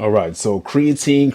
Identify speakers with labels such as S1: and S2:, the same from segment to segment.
S1: All right, so creatine.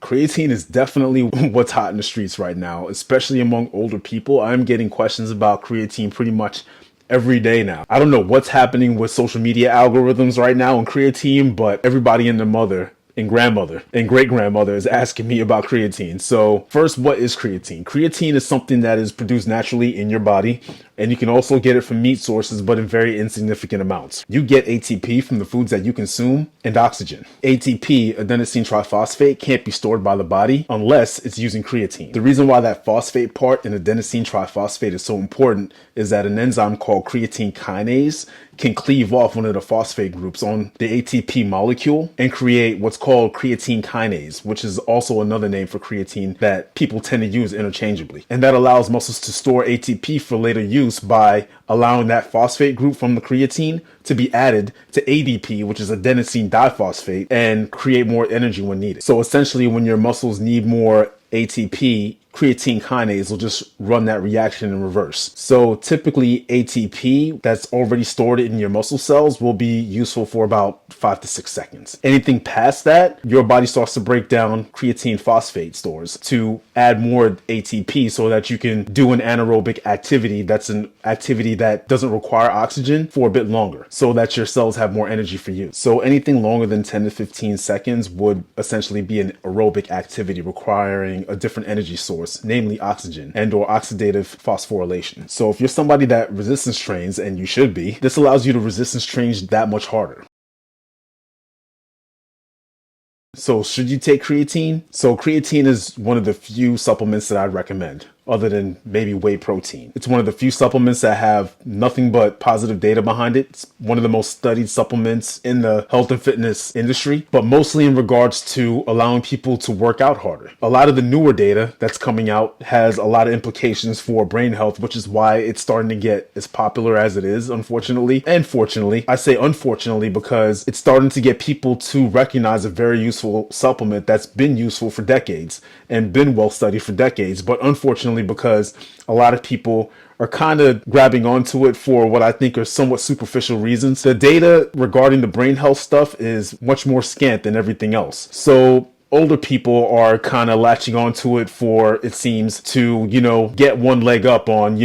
S1: Creatine is definitely what's hot in the streets right now, especially among older people. I'm getting questions about creatine pretty much every day now. I don't know what's happening with social media algorithms right now on creatine, but everybody and their mother and grandmother and great grandmother is asking me about creatine. So first, what is creatine? Creatine is something that is produced naturally in your body, and you can also get it from meat sources, but in very insignificant amounts. You get ATP from the foods that you consume and oxygen. ATP, adenosine triphosphate, can't be stored by the body unless it's using creatine. The reason why that phosphate part in adenosine triphosphate is so important is that an enzyme called creatine kinase can cleave off one of the phosphate groups on the ATP molecule and create what's called creatine kinase, which is also another name for creatine that people tend to use interchangeably. And that allows muscles to store ATP for later use by allowing that phosphate group from the creatine to be added to ADP, which is adenosine diphosphate, and create more energy when needed. So essentially, when your muscles need more ATP, creatine kinase will just run that reaction in reverse. So typically ATP that's already stored in your muscle cells will be useful for about 5 to 6 seconds. Anything past that, your body starts to break down creatine phosphate stores to add more ATP so that you can do an anaerobic activity that's an activity that doesn't require oxygen for a bit longer so that your cells have more energy for use. So anything longer than 10 to 15 seconds would essentially be an aerobic activity requiring a different energy source, namely oxygen and or oxidative phosphorylation. So if you're somebody that resistance trains, and you should be, this allows you to resistance train that much harder. So should you take creatine? So creatine is one of the few supplements that I'd recommend, other than maybe whey protein. It's one of the few supplements that have nothing but positive data behind it. It's one of the most studied supplements in the health and fitness industry, but mostly in regards to allowing people to work out harder. A lot of the newer data that's coming out has a lot of implications for brain health, which is why it's starting to get as popular as it is, unfortunately. And fortunately, I say unfortunately because it's starting to get people to recognize a very useful supplement that's been useful for decades and been well studied for decades, but unfortunately because a lot of people are kind of grabbing onto it for what I think are somewhat superficial reasons. The data regarding the brain health stuff is much more scant than everything else. So older people are kind of latching onto it for, it seems, to, get one leg up on,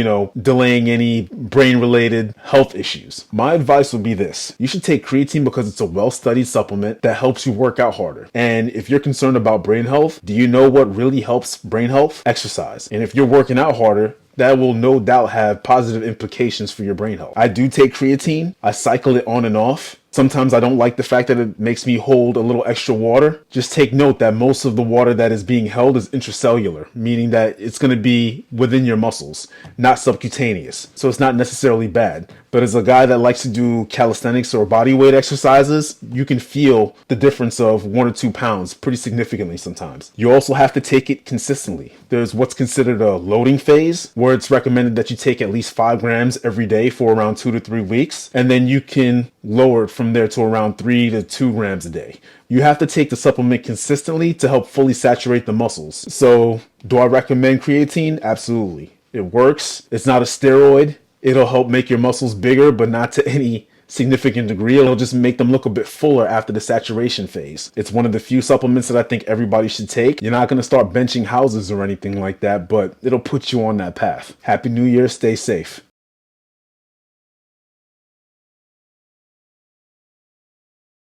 S1: delaying any brain related health issues. My advice would be this. You should take creatine because it's a well-studied supplement that helps you work out harder. And if you're concerned about brain health, do you know what really helps brain health? Exercise. And if you're working out harder, that will no doubt have positive implications for your brain health. I do take creatine. I cycle it on and off. Sometimes I don't like the fact that it makes me hold a little extra water. Just take note that most of the water that is being held is intracellular, meaning that it's going to be within your muscles, not subcutaneous. So it's not necessarily bad. But as a guy that likes to do calisthenics or body weight exercises, you can feel the difference of 1 or 2 pounds pretty significantly sometimes. You also have to take it consistently. There's what's considered a loading phase, where it's recommended that you take at least 5 grams every day for around 2 to 3 weeks. And then you can lower it from there to around 3 to 2 grams a day. You have to take the supplement consistently to help fully saturate the muscles. So do I recommend creatine? Absolutely. It works. It's not a steroid. It'll help make your muscles bigger, but not to any significant degree. It'll just make them look a bit fuller after the saturation phase. It's one of the few supplements that I think everybody should take. You're not going to start benching houses or anything like that, but it'll put you on that path. Happy New Year. Stay safe.